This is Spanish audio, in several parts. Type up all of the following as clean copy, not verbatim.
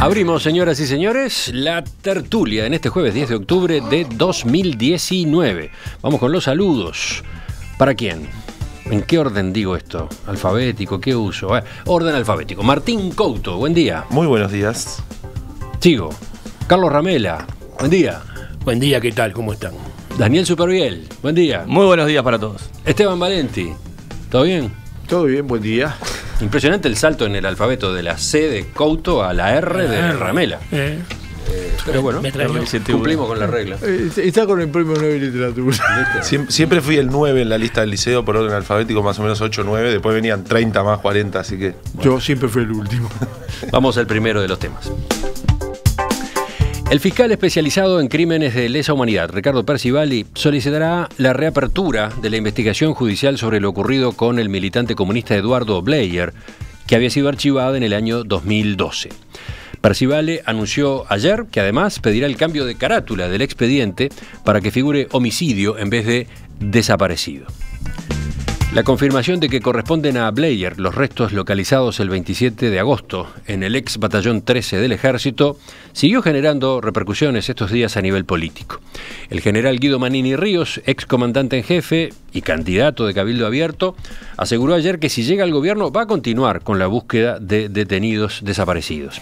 Abrimos, señoras y señores, la tertulia en este jueves 10 de octubre de 2019. Vamos con los saludos. ¿Para quién? ¿En qué orden digo esto? ¿Alfabético? ¿Qué uso? Orden alfabético. Martín Couto, buen día. Muy buenos días. Sigo. Carlos Ramela, buen día. Buen día, ¿qué tal? ¿Cómo están? Daniel Superviel, buen día. Muy buenos días para todos. Esteban Valenti, ¿todo bien? Todo bien, buen día. Impresionante el salto en el alfabeto de la C de Couto a la R de Ramela. Pero bueno, cumplimos con la regla. Está con el premio Nobel de Literatura. Siempre fui el 9 en la lista del liceo por orden alfabético, más o menos 8 o 9. Después venían 30 más 40, así que... Bueno. Yo siempre fui el último. Vamos al primero de los temas. El fiscal especializado en crímenes de lesa humanidad, Ricardo Percivali, solicitará la reapertura de la investigación judicial sobre lo ocurrido con el militante comunista Eduardo Bleyer, que había sido archivada en el año 2012. Percivali anunció ayer que además pedirá el cambio de carátula del expediente para que figure homicidio en vez de desaparecido. La confirmación de que corresponden a Bleyer los restos localizados el 27 de agosto en el ex batallón 13 del Ejército siguió generando repercusiones estos días a nivel político. El general Guido Manini Ríos, ex comandante en jefe y candidato de Cabildo Abierto, aseguró ayer que si llega al gobierno va a continuar con la búsqueda de detenidos desaparecidos.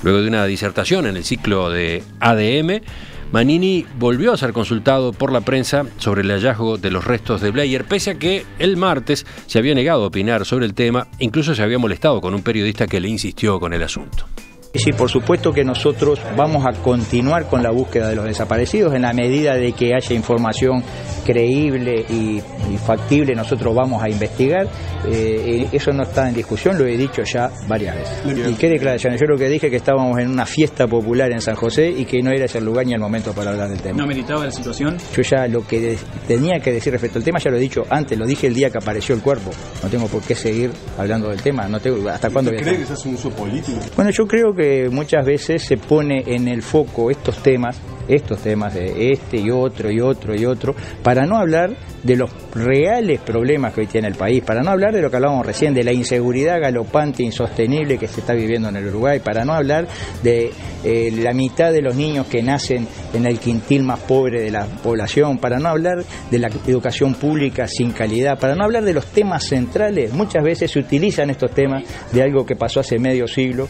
Luego de una disertación en el ciclo de ADM, Manini volvió a ser consultado por la prensa sobre el hallazgo de los restos de Bleyer, pese a que el martes se había negado a opinar sobre el tema, incluso se había molestado con un periodista que le insistió con el asunto. Sí, por supuesto que nosotros vamos a continuar con la búsqueda de los desaparecidos en la medida de que haya información creíble y factible, nosotros vamos a investigar. Eso no está en discusión, lo he dicho ya varias veces. ¿Y qué declaraciones? Yo lo que dije que estábamos en una fiesta popular en San José y que no era ese el lugar ni el momento para hablar del tema. ¿No meditaba la situación? Yo ya lo que tenía que decir respecto al tema ya lo he dicho antes, lo dije el día que apareció el cuerpo. No tengo por qué seguir hablando del tema. No tengo, ¿hasta cuándo voy a estar? ¿Cree que se hace un uso político? Bueno, yo creo que muchas veces se pone en el foco estos temas de este y otro, para no hablar de los reales problemas que hoy tiene el país, para no hablar de lo que hablábamos recién, de la inseguridad galopante, insostenible que se está viviendo en el Uruguay, para no hablar de la mitad de los niños que nacen en el quintil más pobre de la población, para no hablar de la educación pública sin calidad, para no hablar de los temas centrales. Muchas veces se utilizan estos temas de algo que pasó hace medio siglo.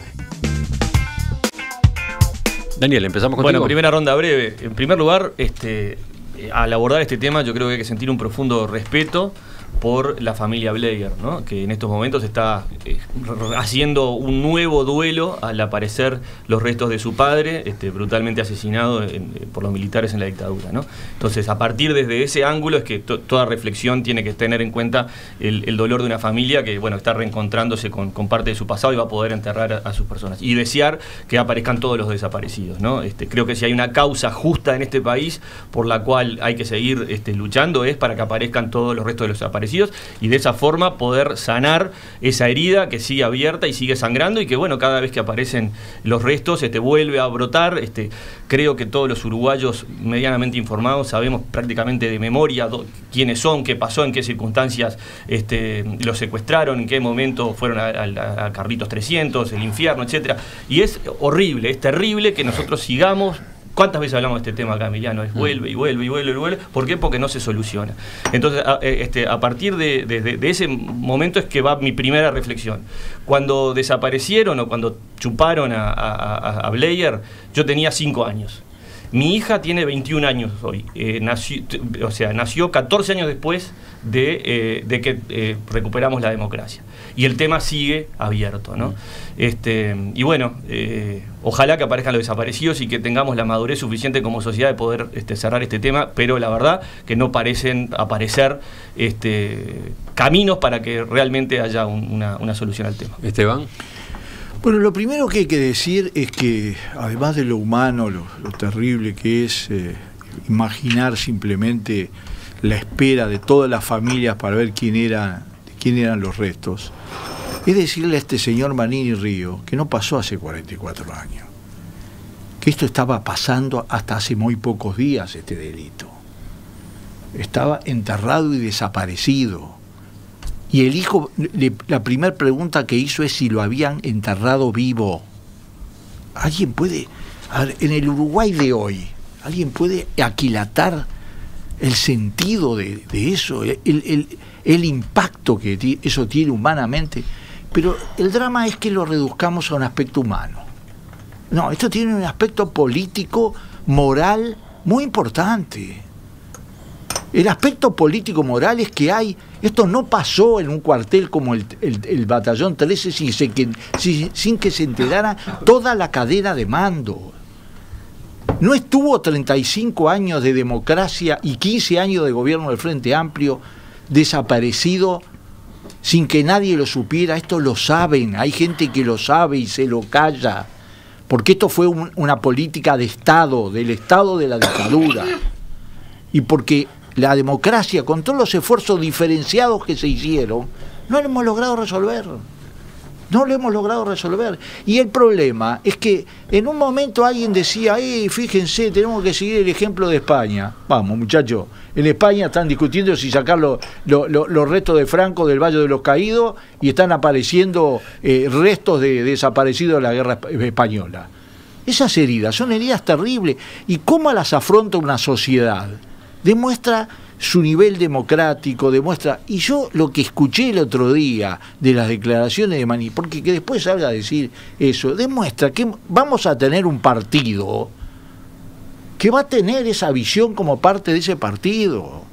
Daniel, empezamos contigo. Bueno, primera ronda breve. En primer lugar, al abordar este tema yo creo que hay que sentir un profundo respeto por la familia Bleyer, ¿no? Que en estos momentos está haciendo un nuevo duelo al aparecer los restos de su padre, brutalmente asesinado por los militares en la dictadura, ¿no? Entonces, a partir desde ese ángulo es que toda reflexión tiene que tener en cuenta el dolor de una familia que, bueno, está reencontrándose con parte de su pasado y va a poder enterrar a sus personas. Y desear que aparezcan todos los desaparecidos, ¿no? Creo que si hay una causa justa en este país por la cual hay que seguir luchando es para que aparezcan todos los restos de los desaparecidos y de esa forma poder sanar esa herida que sigue abierta y sigue sangrando y que, bueno, cada vez que aparecen los restos vuelve a brotar. Creo que todos los uruguayos medianamente informados sabemos prácticamente de memoria quiénes son, qué pasó, en qué circunstancias los secuestraron, en qué momento fueron a Carlitos 300, el infierno, etcétera. Y es horrible, es terrible que nosotros sigamos. ¿Cuántas veces hablamos de este tema acá, Emiliano? Vuelve y vuelve y vuelve y vuelve. ¿Por qué? Porque no se soluciona. Entonces, a partir de ese momento es que va mi primera reflexión. Cuando desaparecieron o cuando chuparon a Bleyer, yo tenía 5 años. Mi hija tiene 21 años hoy. Nació 14 años después de que recuperamos la democracia. Y el tema sigue abierto, ¿no? Y bueno, ojalá que aparezcan los desaparecidos y que tengamos la madurez suficiente como sociedad de poder cerrar este tema, pero la verdad que no parecen aparecer caminos para que realmente haya una solución al tema. Esteban. Bueno, lo primero que hay que decir es que, además de lo humano, lo terrible que es imaginar simplemente la espera de todas las familias para ver quién eran los restos, es decirle a este señor Manini Ríos que no pasó hace 44 años, que esto estaba pasando hasta hace muy pocos días, este delito. Estaba enterrado y desaparecido. Y el hijo, la primera pregunta que hizo es si lo habían enterrado vivo. ¿Alguien puede, a ver, en el Uruguay de hoy, alguien puede aquilatar el sentido de eso, el impacto que eso tiene humanamente? Pero el drama es que lo reduzcamos a un aspecto humano. No, esto tiene un aspecto político, moral, muy importante. El aspecto político moral es que esto no pasó en un cuartel como el batallón 13 sin que se enterara toda la cadena de mando. No estuvo 35 años de democracia y 15 años de gobierno del Frente Amplio desaparecido sin que nadie lo supiera. Esto lo saben, hay gente que lo sabe y se lo calla, porque esto fue una política de Estado, del Estado de la dictadura, y porque la democracia, con todos los esfuerzos diferenciados que se hicieron, no lo hemos logrado resolver. No lo hemos logrado resolver. Y el problema es que en un momento alguien decía, fíjense, tenemos que seguir el ejemplo de España. Vamos, muchachos, en España están discutiendo si sacar los restos de Franco del Valle de los Caídos y están apareciendo restos de desaparecidos de la guerra española. Esas heridas son heridas terribles. ¿Y cómo las afronta una sociedad? Demuestra su nivel democrático, demuestra, y yo lo que escuché el otro día de las declaraciones de Maní, porque que después salga a decir eso, demuestra que vamos a tener un partido que va a tener esa visión como parte de ese partido.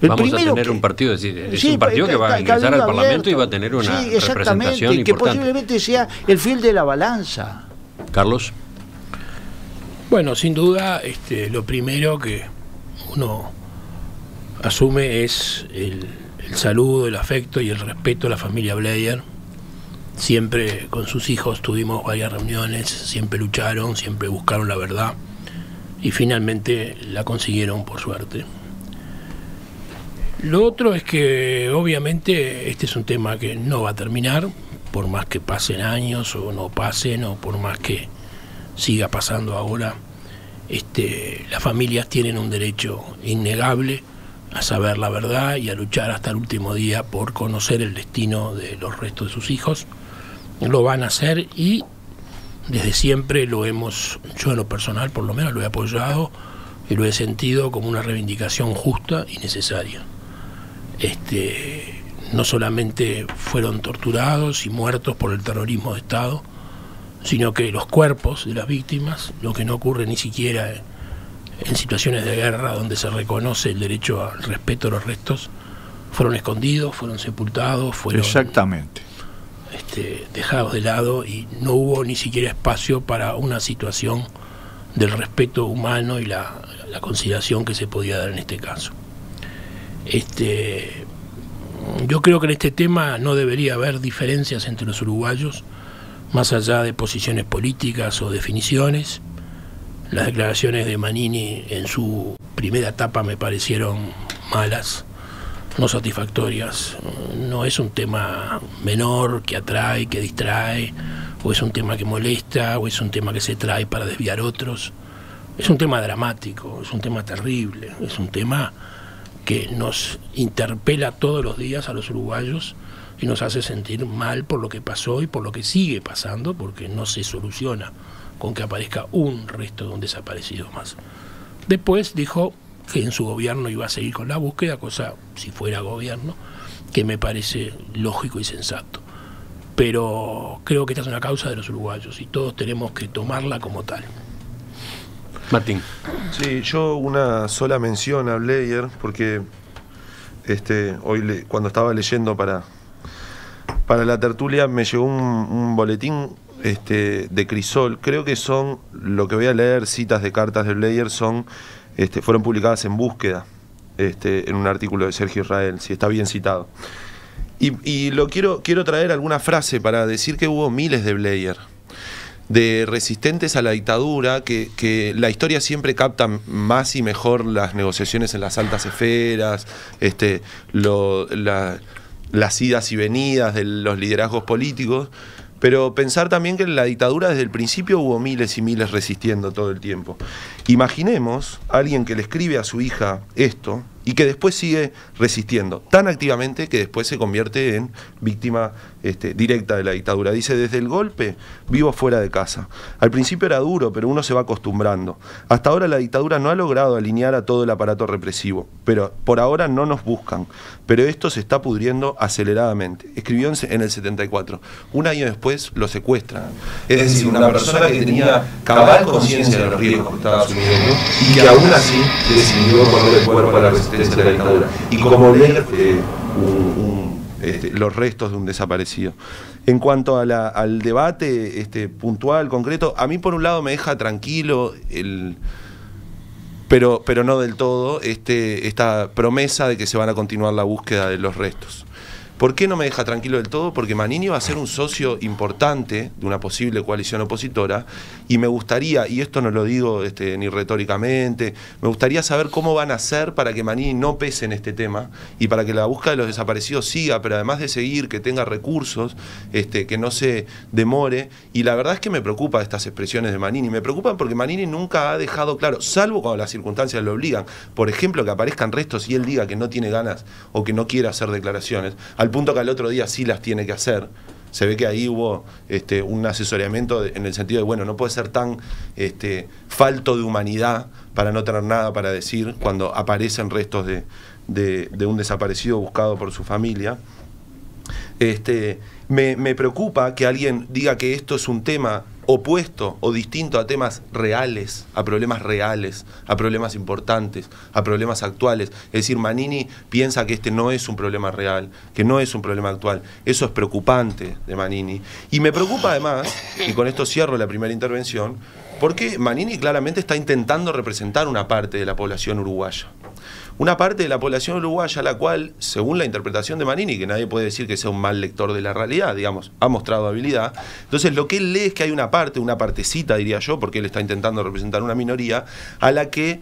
Vamos a tener un partido, es un partido que va a ingresar al Parlamento y va a tener una representación importante. Que posiblemente sea el fiel de la balanza. Carlos. Bueno, sin duda, lo primero que uno asume es el saludo, el afecto y el respeto a la familia Bleier. Siempre con sus hijos tuvimos varias reuniones, siempre lucharon, siempre buscaron la verdad y finalmente la consiguieron, por suerte. Lo otro es que obviamente este es un tema que no va a terminar, por más que pasen años o no pasen, o por más que siga pasando ahora. Las familias tienen un derecho innegable a saber la verdad y a luchar hasta el último día por conocer el destino de los restos de sus hijos. Lo van a hacer y desde siempre yo en lo personal por lo menos lo he apoyado y lo he sentido como una reivindicación justa y necesaria. No solamente fueron torturados y muertos por el terrorismo de Estado, sino que los cuerpos de las víctimas, lo que no ocurre ni siquiera en situaciones de guerra donde se reconoce el derecho al respeto a los restos, fueron escondidos, fueron sepultados, fueron exactamente dejados de lado y no hubo ni siquiera espacio para una situación del respeto humano y la consideración que se podía dar en este caso. Yo creo que en este tema no debería haber diferencias entre los uruguayos, más allá de posiciones políticas o definiciones. Las declaraciones de Manini en su primera etapa me parecieron malas, no satisfactorias. No es un tema menor que atrae, que distrae, o es un tema que molesta, o es un tema que se trae para desviar otros. Es un tema dramático, es un tema terrible, es un tema que nos interpela todos los días a los uruguayos y nos hace sentir mal por lo que pasó y por lo que sigue pasando, porque no se soluciona con que aparezca un resto de un desaparecido más. Después dijo que en su gobierno iba a seguir con la búsqueda, cosa, si fuera gobierno, que me parece lógico y sensato. Pero creo que esta es una causa de los uruguayos y todos tenemos que tomarla como tal. Martín. Sí, yo una sola mención a Bleier, porque hoy cuando estaba leyendo para la tertulia me llegó un boletín de Crisol. Creo que son, lo que voy a leer, citas de cartas de Bleier, fueron publicadas en Búsqueda, en un artículo de Sergio Israel, si está bien citado. Y quiero traer alguna frase para decir que hubo miles de Bleier, de resistentes a la dictadura, que la historia siempre capta más y mejor las negociaciones en las altas esferas, las idas y venidas de los liderazgos políticos, pero pensar también que en la dictadura desde el principio hubo miles y miles resistiendo todo el tiempo. Imaginemos a alguien que le escribe a su hija esto, y que después sigue resistiendo, tan activamente que después se convierte en víctima directa de la dictadura. Dice, desde el golpe vivo fuera de casa. Al principio era duro, pero uno se va acostumbrando. Hasta ahora la dictadura no ha logrado alinear a todo el aparato represivo, pero por ahora no nos buscan, pero esto se está pudriendo aceleradamente. Escribió en el 74. Un año después lo secuestran. Es decir, una persona que tenía cabal conciencia de los riesgos que estaba asumiendo y que aún así decidió poner el cuerpo a la resistencia de la dictadura. Y como leer los restos de un desaparecido. En cuanto a al debate puntual, concreto, a mí por un lado me deja tranquilo pero no del todo esta promesa de que se van a continuar la búsqueda de los restos. ¿Por qué no me deja tranquilo del todo? Porque Manini va a ser un socio importante de una posible coalición opositora y me gustaría, y esto no lo digo ni retóricamente, me gustaría saber cómo van a hacer para que Manini no pese en este tema y para que la búsqueda de los desaparecidos siga, pero además de seguir, que tenga recursos, que no se demore. Y la verdad es que me preocupa estas expresiones de Manini, me preocupan porque Manini nunca ha dejado claro, salvo cuando las circunstancias lo obligan, por ejemplo, que aparezcan restos y él diga que no tiene ganas o que no quiere hacer declaraciones, al punto que al otro día sí las tiene que hacer. Se ve que ahí hubo un asesoramiento en el sentido de, bueno, no puede ser tan falto de humanidad para no tener nada para decir cuando aparecen restos de un desaparecido buscado por su familia. Me preocupa que alguien diga que esto es un tema opuesto o distinto a temas reales, a problemas importantes, a problemas actuales. Es decir, Manini piensa que este no es un problema real, que no es un problema actual. Eso es preocupante de Manini. Y me preocupa además, y con esto cierro la primera intervención, porque Manini claramente está intentando representar una parte de la población uruguaya. Una parte de la población uruguaya, la cual, según la interpretación de Manini, que nadie puede decir que sea un mal lector de la realidad, digamos, ha mostrado habilidad. Entonces lo que él lee es que hay una partecita, diría yo, porque él está intentando representar una minoría, a la que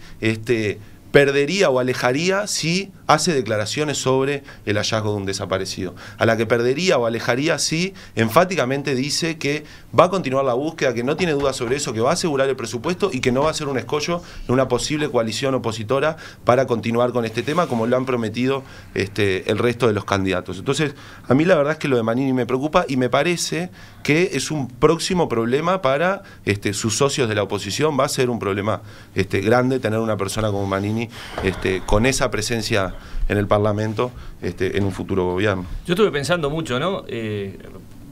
perdería o alejaría si hace declaraciones sobre el hallazgo de un desaparecido, a la que perdería o alejaría si enfáticamente dice que va a continuar la búsqueda, que no tiene dudas sobre eso, que va a asegurar el presupuesto y que no va a ser un escollo en una posible coalición opositora para continuar con este tema como lo han prometido el resto de los candidatos. Entonces, a mí la verdad es que lo de Manini me preocupa y me parece que es un próximo problema para sus socios de la oposición. Va a ser un problema grande tener una persona como Manini con esa presencia en el Parlamento en un futuro gobierno. Yo estuve pensando mucho, ¿no?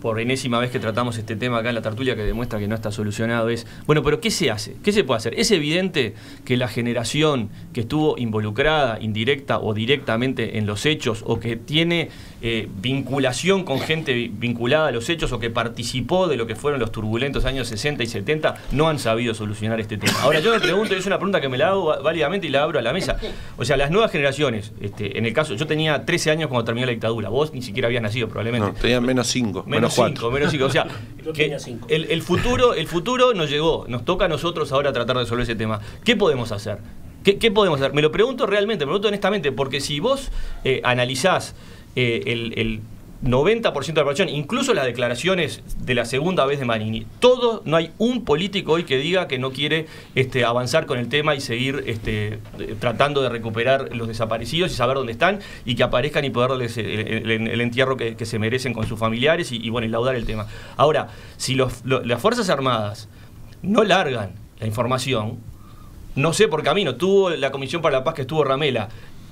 Por enésima vez que tratamos este tema acá en la tertulia, que demuestra que no está solucionado, es, bueno, pero ¿qué se hace? ¿Qué se puede hacer? Es evidente que la generación que estuvo involucrada, indirecta o directamente en los hechos, o que tiene vinculación con gente vinculada a los hechos, o que participó de lo que fueron los turbulentos años 60 y 70, no han sabido solucionar este tema. Ahora yo me pregunto, y es una pregunta que me la hago válidamente y la abro a la mesa, o sea, las nuevas generaciones, en el caso, yo tenía 13 años cuando terminó la dictadura, vos ni siquiera habías nacido probablemente. No, tenían menos 5, menos 4. Menos 5, o sea, que el futuro nos llegó, nos toca a nosotros ahora tratar de resolver ese tema. ¿Qué podemos hacer? ¿Qué podemos hacer? Me lo pregunto realmente, me lo pregunto honestamente, porque si vos analizás el 90% de la población, incluso las declaraciones de la segunda vez de Manini, no hay un político hoy que diga que no quiere avanzar con el tema y seguir tratando de recuperar los desaparecidos y saber dónde están y que aparezcan y poder darles el entierro que se merecen con sus familiares y bueno, y laudar el tema. Ahora, si las Fuerzas Armadas no largan la información, no sé por camino, tuvo la Comisión para la Paz que estuvo Ramela,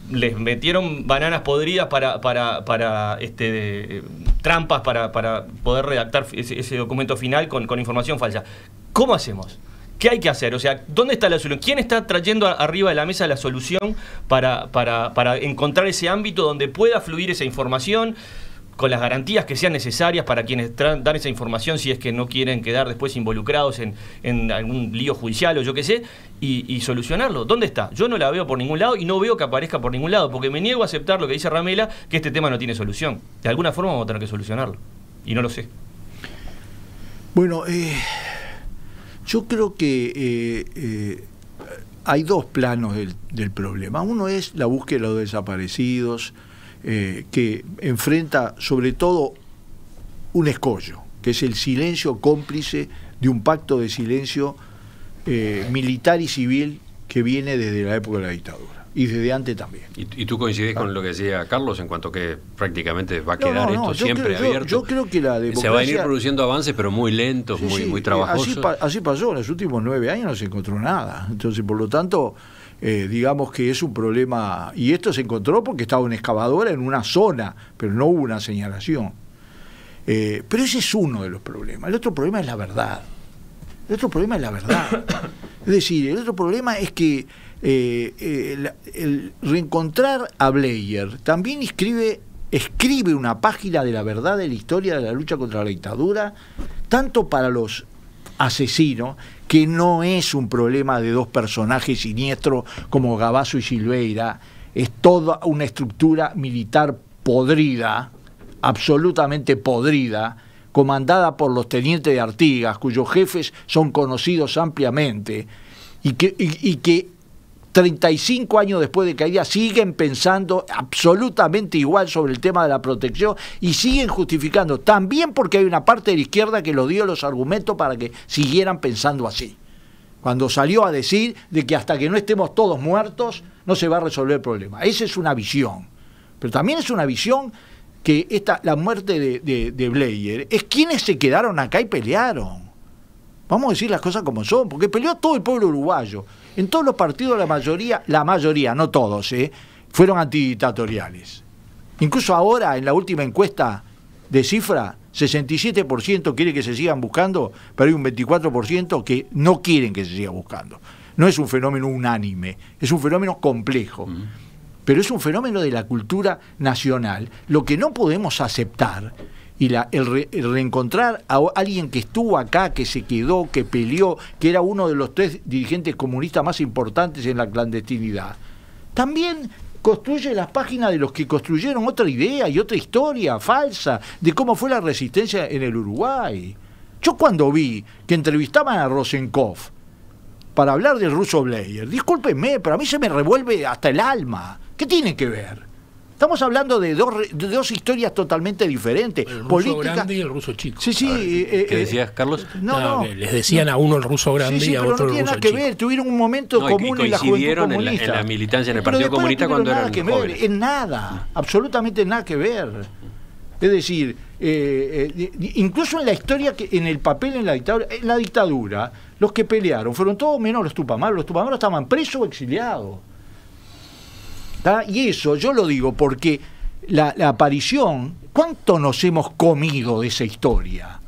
les metieron bananas podridas para trampas para poder redactar ese documento final con información falsa. ¿Cómo hacemos? ¿Qué hay que hacer? O sea, ¿dónde está la solución? ¿Quién está trayendo arriba de la mesa la solución para encontrar ese ámbito donde pueda fluir esa información con las garantías que sean necesarias para quienes dan esa información, si es que no quieren quedar después involucrados en algún lío judicial o yo qué sé, y solucionarlo? ¿Dónde está? Yo no la veo por ningún lado y no veo que aparezca por ningún lado, porque me niego a aceptar lo que dice Ramela, que este tema no tiene solución. De alguna forma vamos a tener que solucionarlo, y no lo sé. Bueno, yo creo que hay dos planos del problema. Uno es la búsqueda de los desaparecidos, que enfrenta sobre todo un escollo, que es el silencio cómplice de un pacto de silencio militar y civil que viene desde la época de la dictadura. y desde antes también. ¿Y tú coincides con lo que decía Carlos en cuanto que prácticamente va a quedar esto siempre abierto? Yo creo que la democracia... Se van a ir produciendo avances, pero muy lentos, muy trabajosos. Así pasó, en los últimos 9 años no se encontró nada. Entonces, por lo tanto, digamos que es un problema... Y esto se encontró porque estaba una excavadora en una zona, pero no hubo una señalación. Pero ese es uno de los problemas. El otro problema es la verdad. Es decir, el otro problema es que el reencontrar a Bleier también escribe una página de la verdad de la historia de la lucha contra la dictadura, tanto para los asesinos, que no es un problema de dos personajes siniestros como Gavazo y Silveira, es toda una estructura militar podrida, absolutamente podrida, comandada por los tenientes de Artigas, cuyos jefes son conocidos ampliamente, y que 35 años después de caída siguen pensando absolutamente igual sobre el tema de la protección y siguen justificando, también porque hay una parte de la izquierda que los dio los argumentos para que siguieran pensando así. Cuando salió a decir de que hasta que no estemos todos muertos no se va a resolver el problema. Esa es una visión. Pero también es una visión que la muerte de Bleier es quienes se quedaron acá y pelearon. Vamos a decir las cosas como son, porque peleó todo el pueblo uruguayo. En todos los partidos la mayoría, no todos, fueron antidictatoriales. Incluso ahora, en la última encuesta de cifra, 67% quiere que se sigan buscando, pero hay un 24% que no quieren que se siga buscando. No es un fenómeno unánime, es un fenómeno complejo. Pero es un fenómeno de la cultura nacional. Lo que no podemos aceptar, y el reencontrar a alguien que estuvo acá, que se quedó, que peleó, que era uno de los 3 dirigentes comunistas más importantes en la clandestinidad, también construye las páginas de los que construyeron otra idea y otra historia falsa de cómo fue la resistencia en el Uruguay. Yo cuando vi que entrevistaban a Rosenkopf para hablar del ruso Bleier, discúlpenme, pero a mí se me revuelve hasta el alma. ¿Qué tiene que ver? Estamos hablando de dos historias totalmente diferentes. El ruso grande y el ruso chico. Sí. ¿Qué decías, Carlos? No. Les decían a uno el ruso grande y a otro el ruso chico. Pero no tiene nada que ver. Tuvieron un momento común en la juventud comunista. En la militancia en el Partido Comunista cuando eran jóvenes. En nada, absolutamente nada que ver. Es decir, incluso en la historia, en el papel en la dictadura, los que pelearon fueron todos menos los Tupamaros. Los Tupamaros estaban presos o exiliados. Y eso yo lo digo porque la aparición, ¿cuánto nos hemos comido de esa historia?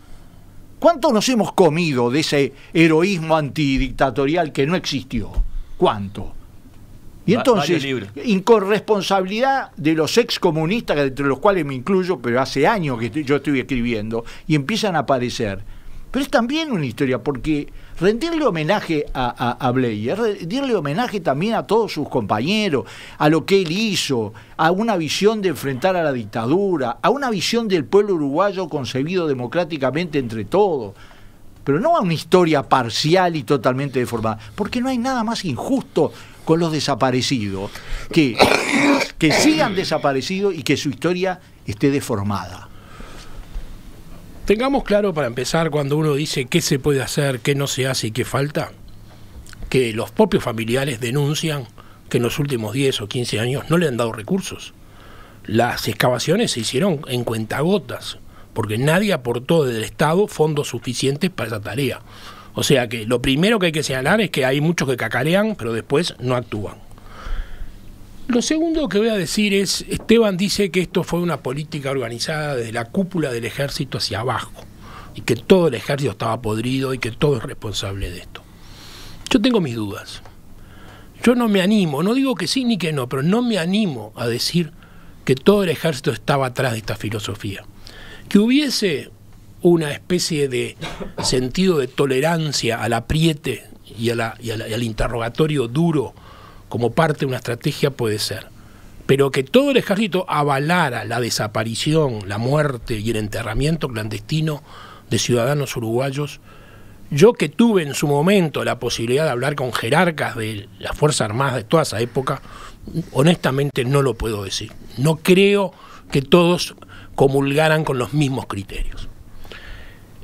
¿Cuánto nos hemos comido de ese heroísmo antidictatorial que no existió? ¿Cuánto? Y entonces, incorresponsabilidad de los excomunistas, entre los cuales me incluyo, pero hace años que yo estoy escribiendo, y empiezan a aparecer. Pero es también una historia, porque rendirle homenaje a Bleier, rendirle homenaje también a todos sus compañeros, a lo que él hizo, a una visión de enfrentar a la dictadura, a una visión del pueblo uruguayo concebido democráticamente entre todos, pero no a una historia parcial y totalmente deformada, porque no hay nada más injusto con los desaparecidos, que sigan desaparecidos y que su historia esté deformada. Tengamos claro, para empezar, cuando uno dice qué se puede hacer, qué no se hace y qué falta, que los propios familiares denuncian que en los últimos 10 o 15 años no le han dado recursos. Las excavaciones se hicieron en cuentagotas, porque nadie aportó desde el Estado fondos suficientes para esa tarea. O sea que lo primero que hay que señalar es que hay muchos que cacarean, pero después no actúan. Lo segundo que voy a decir es, Esteban dice que esto fue una política organizada desde la cúpula del ejército hacia abajo, y que todo el ejército estaba podrido y que todo es responsable de esto. Yo tengo mis dudas. Yo no me animo, no digo que sí ni que no, pero no me animo a decir que todo el ejército estaba atrás de esta filosofía. Que hubiese una especie de sentido de tolerancia al apriete y al interrogatorio duro como parte de una estrategia puede ser, pero que todo el ejército avalara la desaparición, la muerte y el enterramiento clandestino de ciudadanos uruguayos. Yo, que tuve en su momento la posibilidad de hablar con jerarcas de las Fuerzas Armadas de toda esa época, honestamente no lo puedo decir. No creo que todos comulgaran con los mismos criterios.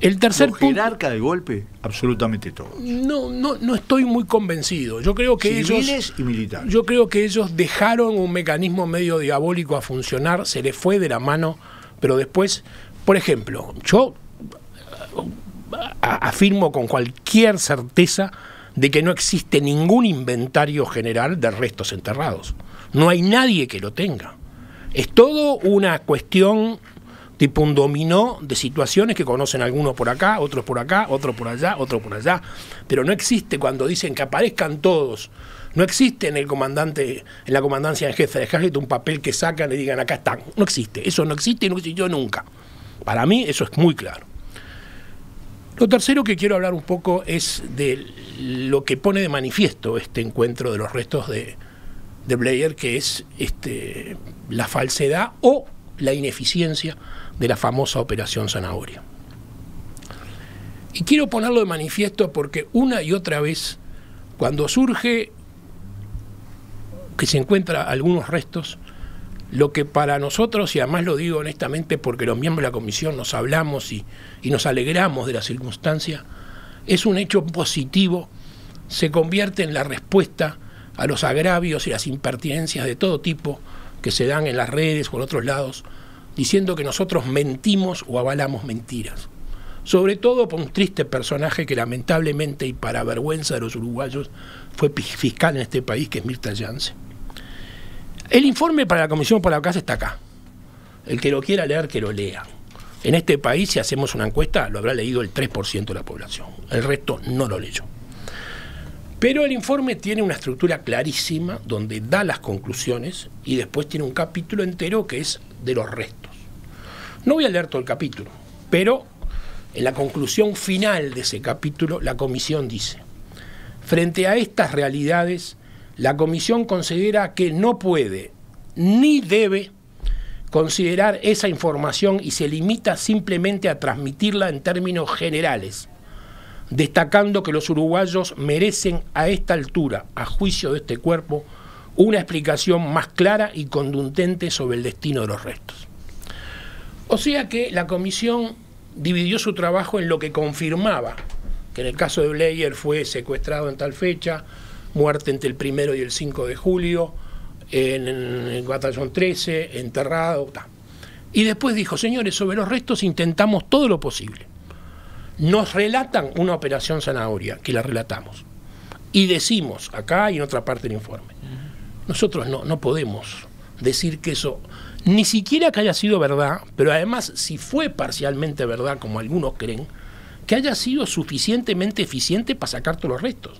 El tercer punto, jerarca de golpe, absolutamente todos. No estoy muy convencido. Yo creo que civiles y militares. Yo creo que ellos dejaron un mecanismo medio diabólico a funcionar, se les fue de la mano, pero después, por ejemplo, yo afirmo con cualquier certeza de que no existe ningún inventario general de restos enterrados. No hay nadie que lo tenga. Es todo una cuestión tipo un dominó de situaciones que conocen algunos por acá, otros por allá, otros por allá. Pero no existe cuando dicen que aparezcan todos. No existe en la comandancia en jefe de ejército un papel que sacan y digan acá están. No existe. Eso no existe y no existió nunca. Para mí eso es muy claro. Lo tercero que quiero hablar un poco es de lo que pone de manifiesto este encuentro de los restos de Bleier, que es la falsedad o la ineficiencia de la famosa Operación Zanahoria. Y quiero ponerlo de manifiesto porque una y otra vez, cuando surge que se encuentran algunos restos, lo que para nosotros, y además lo digo honestamente porque los miembros de la comisión nos hablamos y nos alegramos de la circunstancia, es un hecho positivo, se convierte en la respuesta a los agravios y las impertinencias de todo tipo que se dan en las redes o en otros lados, diciendo que nosotros mentimos o avalamos mentiras. Sobre todo por un triste personaje que lamentablemente y para vergüenza de los uruguayos fue fiscal en este país, que es Mirta Jansen. El informe para la Comisión por la Paz está acá. El que lo quiera leer, que lo lea. En este país, si hacemos una encuesta, lo habrá leído el 3% de la población. El resto no lo leyó. Pero el informe tiene una estructura clarísima donde da las conclusiones y después tiene un capítulo entero que es de los restos. No voy a leer todo el capítulo, pero en la conclusión final de ese capítulo la comisión dice: frente a estas realidades, la comisión considera que no puede ni debe considerar esa información y se limita simplemente a transmitirla en términos generales, destacando que los uruguayos merecen a esta altura, a juicio de este cuerpo, una explicación más clara y contundente sobre el destino de los restos. O sea que la comisión dividió su trabajo en lo que confirmaba, que en el caso de Bleier fue secuestrado en tal fecha, muerte entre el 1 y el 5 de julio, en el batallón 13, enterrado, tal. Y después dijo: señores, sobre los restos intentamos todo lo posible. Nos relatan una operación Zanahoria, que la relatamos, y decimos, acá y en otra parte del informe, nosotros no podemos decir que eso, ni siquiera que haya sido verdad, pero además si fue parcialmente verdad, como algunos creen, que haya sido suficientemente eficiente para sacar todos los restos.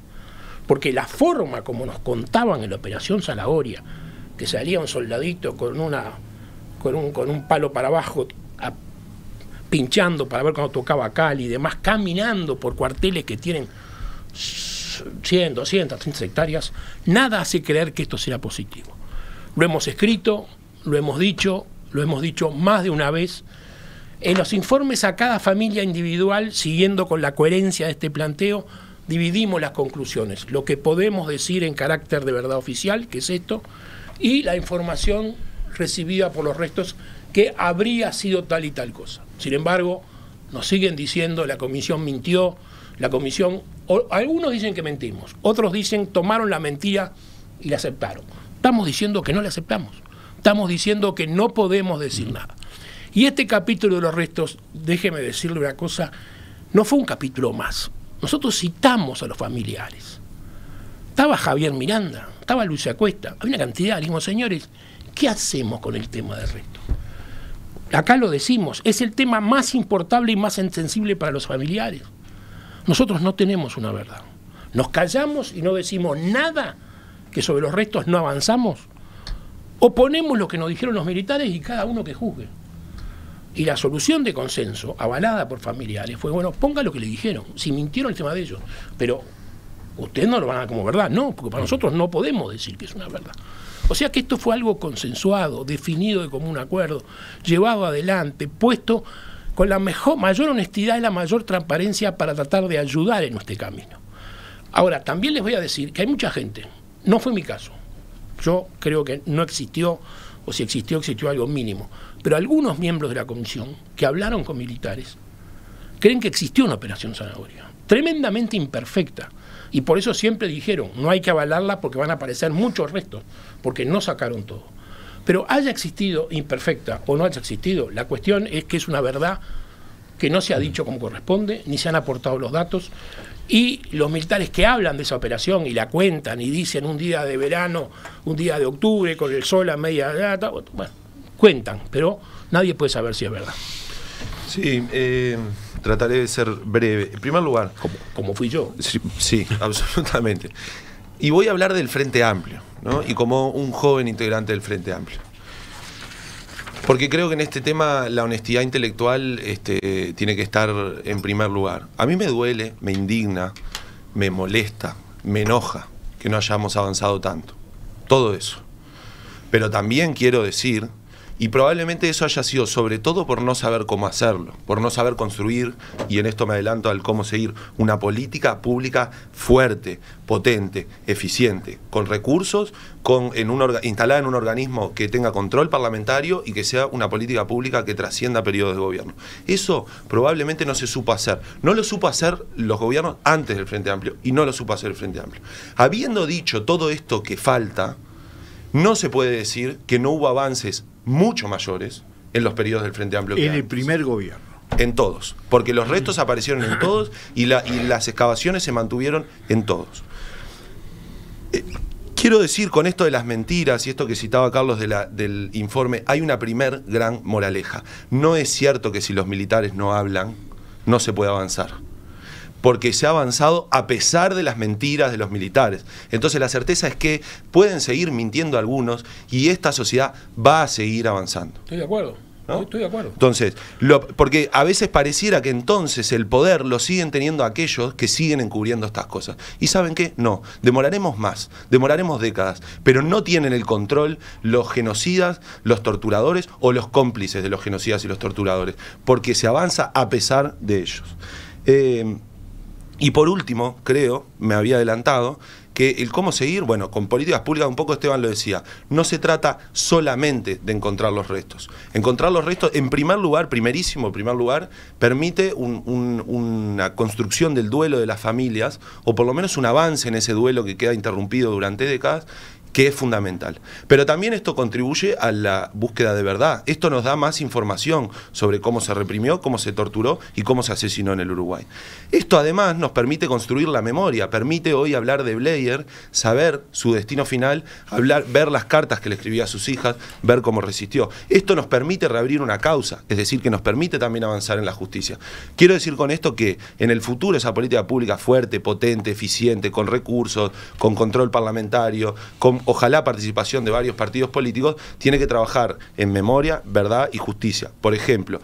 Porque la forma como nos contaban en la operación Zanahoria, que salía un soldadito con un palo para abajo, pinchando para ver cuando tocaba cal y demás, caminando por cuarteles que tienen 100, 200, 30 hectáreas, nada hace creer que esto sea positivo. Lo hemos escrito, lo hemos dicho más de una vez. En los informes a cada familia individual, siguiendo con la coherencia de este planteo, dividimos las conclusiones, lo que podemos decir en carácter de verdad oficial, que es esto, y la información recibida por los restos, que habría sido tal y tal cosa. Sin embargo, nos siguen diciendo la comisión mintió, la comisión, algunos dicen que mentimos, otros dicen tomaron la mentira y la aceptaron. Estamos diciendo que no la aceptamos, estamos diciendo que no podemos decir nada. Y este capítulo de los restos, déjeme decirle una cosa, no fue un capítulo más. Nosotros citamos a los familiares. Estaba Javier Miranda, estaba Luis Acuesta, había una cantidad, dijimos: señores, ¿qué hacemos con el tema del resto? Acá lo decimos, es el tema más importante y más sensible para los familiares. Nosotros no tenemos una verdad. Nos callamos y no decimos nada, que sobre los restos no avanzamos. Oponemos lo que nos dijeron los militares y cada uno que juzgue. Y la solución de consenso, avalada por familiares, fue: bueno, ponga lo que le dijeron. Si mintieron, el tema de ellos. Pero ustedes no lo van a dar como verdad. No, porque para nosotros no podemos decir que es una verdad. O sea que esto fue algo consensuado, definido de común acuerdo, llevado adelante, puesto con la mayor honestidad y la mayor transparencia para tratar de ayudar en este camino. Ahora, también les voy a decir que hay mucha gente, no fue mi caso, yo creo que no existió, o si existió, existió algo mínimo, pero algunos miembros de la comisión que hablaron con militares, creen que existió una operación Zanahoria, tremendamente imperfecta. Y por eso siempre dijeron, no hay que avalarla porque van a aparecer muchos restos, porque no sacaron todo. Pero haya existido imperfecta o no haya existido, la cuestión es que es una verdad que no se ha dicho como corresponde, ni se han aportado los datos, y los militares que hablan de esa operación y la cuentan y dicen un día de verano, un día de octubre, con el sol a media, bueno, cuentan, pero nadie puede saber si es verdad. Sí, trataré de ser breve. En primer lugar... Como fui yo. Sí, absolutamente. Y voy a hablar del Frente Amplio, ¿no? Y como un joven integrante del Frente Amplio. Porque creo que en este tema la honestidad intelectual tiene que estar en primer lugar. A mí me duele, me indigna, me molesta, me enoja que no hayamos avanzado tanto. Todo eso. Pero también quiero decir, y probablemente eso haya sido sobre todo por no saber cómo hacerlo, por no saber construir, y en esto me adelanto al cómo seguir, una política pública fuerte, potente, eficiente, con recursos, instalada en un organismo que tenga control parlamentario y que sea una política pública que trascienda periodos de gobierno. Eso probablemente no se supo hacer. No lo supo hacer los gobiernos antes del Frente Amplio y no lo supo hacer el Frente Amplio. Habiendo dicho todo esto que falta, no se puede decir que no hubo avances mucho mayores en los periodos del Frente Amplio. En el primer gobierno. En todos, porque los restos aparecieron en todos y las excavaciones se mantuvieron en todos. Quiero decir con esto de las mentiras y esto que citaba Carlos del informe, hay una primer gran moraleja. No es cierto que si los militares no hablan, no se puede avanzar. Porque se ha avanzado a pesar de las mentiras de los militares. Entonces la certeza es que pueden seguir mintiendo algunos y esta sociedad va a seguir avanzando. Estoy de acuerdo. ¿No? Estoy de acuerdo. Entonces, porque a veces pareciera que entonces el poder lo siguen teniendo aquellos que siguen encubriendo estas cosas. ¿Y saben qué? No, demoraremos más, demoraremos décadas, pero no tienen el control los genocidas, los torturadores o los cómplices de los genocidas y los torturadores, porque se avanza a pesar de ellos. Y por último, creo, me había adelantado, que el cómo seguir, bueno, con políticas públicas, un poco Esteban lo decía, no se trata solamente de encontrar los restos. Encontrar los restos, en primer lugar, primerísimo, en primer lugar, permite una construcción del duelo de las familias, o por lo menos un avance en ese duelo que queda interrumpido durante décadas, que es fundamental. Pero también esto contribuye a la búsqueda de verdad. Esto nos da más información sobre cómo se reprimió, cómo se torturó y cómo se asesinó en el Uruguay. Esto además nos permite construir la memoria, permite hoy hablar de Bleyer, saber su destino final, ver las cartas que le escribía a sus hijas, ver cómo resistió. Esto nos permite reabrir una causa, es decir, que nos permite también avanzar en la justicia. Quiero decir con esto que en el futuro esa política pública fuerte, potente, eficiente, con recursos, con control parlamentario, con ojalá participación de varios partidos políticos, tiene que trabajar en memoria, verdad y justicia. Por ejemplo,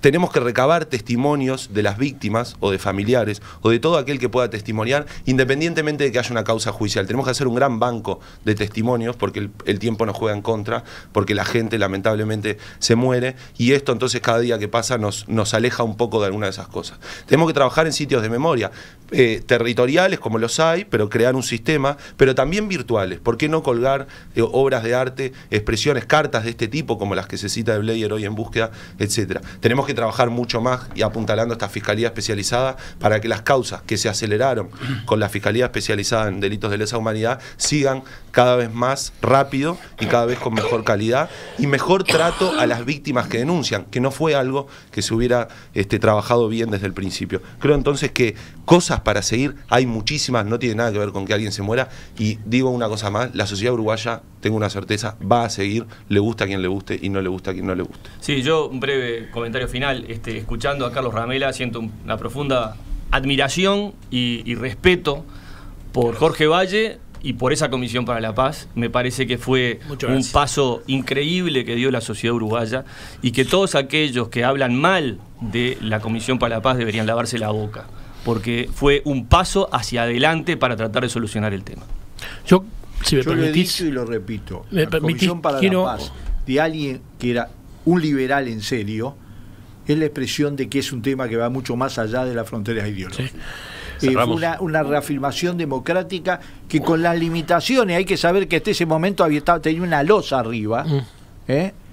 tenemos que recabar testimonios de las víctimas o de familiares o de todo aquel que pueda testimoniar, independientemente de que haya una causa judicial. Tenemos que hacer un gran banco de testimonios porque el tiempo nos juega en contra, porque la gente lamentablemente se muere y esto entonces cada día que pasa nos aleja un poco de alguna de esas cosas. Tenemos que trabajar en sitios de memoria, territoriales como los hay, pero crear un sistema, pero también virtuales. ¿Por qué no colgar obras de arte, expresiones, cartas de este tipo como las que se cita de Bleyer hoy en búsqueda, etcétera? Tenemos que trabajar mucho más y apuntalando esta fiscalía especializada para que las causas que se aceleraron con la fiscalía especializada en delitos de lesa humanidad sigan cada vez más rápido y cada vez con mejor calidad y mejor trato a las víctimas que denuncian, que no fue algo que se hubiera trabajado bien desde el principio. Creo entonces que cosas para seguir hay muchísimas, no tiene nada que ver con que alguien se muera y digo una cosa más, la sociedad uruguaya, tengo una certeza, va a seguir, le gusta a quien le guste y no le gusta a quien no le guste. Sí, yo un breve comentario final, escuchando a Carlos Ramela siento una profunda admiración y respeto por Jorge Valle y por esa Comisión para la Paz. Me parece que fue un paso increíble que dio la sociedad uruguaya y que todos aquellos que hablan mal de la Comisión para la Paz deberían lavarse la boca, porque fue un paso hacia adelante para tratar de solucionar el tema. Yo, si me permitís, lo he dicho y lo repito, la Comisión para la Paz de alguien que era un liberal en serio es la expresión de que es un tema que va mucho más allá de las fronteras ideológicas. Sí. Fue una reafirmación democrática que con las limitaciones, hay que saber que hasta ese momento tenía una losa arriba,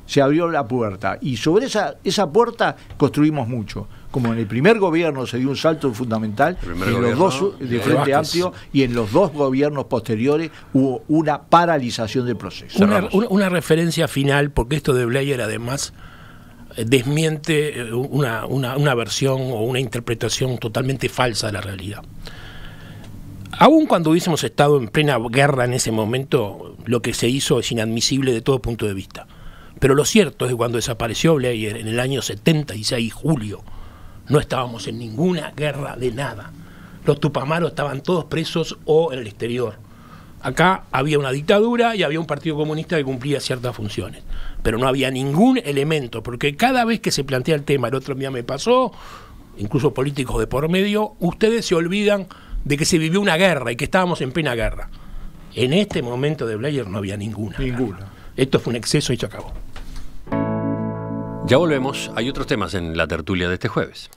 se abrió la puerta y sobre esa puerta construimos mucho. como en el primer gobierno se dio un salto fundamental, en los dos de Frente Amplio y en los dos gobiernos posteriores hubo una paralización del proceso. Una referencia final, porque esto de Bleier además desmiente una versión o una interpretación totalmente falsa de la realidad. Aun cuando hubiésemos estado en plena guerra en ese momento, lo que se hizo es inadmisible de todo punto de vista. Pero lo cierto es que cuando desapareció Bleier en el año 76, julio, no estábamos en ninguna guerra de nada. Los tupamaros estaban todos presos o en el exterior. Acá había una dictadura y había un partido comunista que cumplía ciertas funciones. Pero no había ningún elemento, porque cada vez que se plantea el tema, el otro día me pasó, incluso políticos de por medio, ustedes se olvidan de que se vivió una guerra y que estábamos en plena guerra. En este momento de Bleier no había ninguna. Esto fue un exceso y se acabó. Ya volvemos. Hay otros temas en la tertulia de este jueves.